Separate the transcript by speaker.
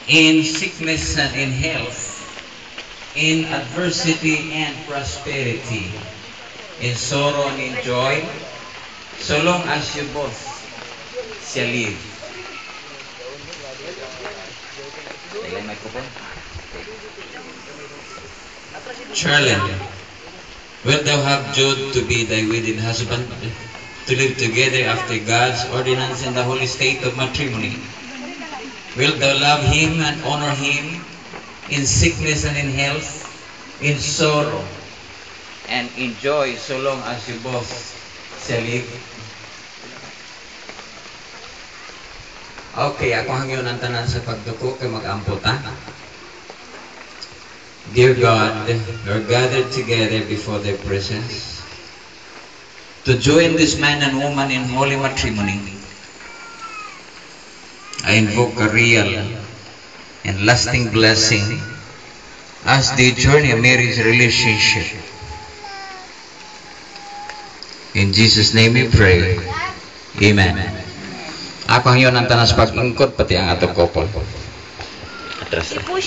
Speaker 1: in sickness and in health, in adversity and prosperity, in sorrow and in joy, so long as you both shall live. Charlene, wilt thou have Jude to be thy wedded husband, to live together after God's ordinance in the holy state of matrimony? Wilt thou love him and honor him in sickness and in health, in sorrow and in joy, so long as you both shall live? Okay, ako hangyon ang tanan sa pagduko kay mag-ampot ha. Dear God, we are gathered together before thy presence to join this man and woman in holy matrimony. I invoke a real and lasting blessing as they journey a marriage relationship. In Jesus' name we pray. Amen. Ako ang yun ang tanas pag-ingkot pati ang atong couple. Atras.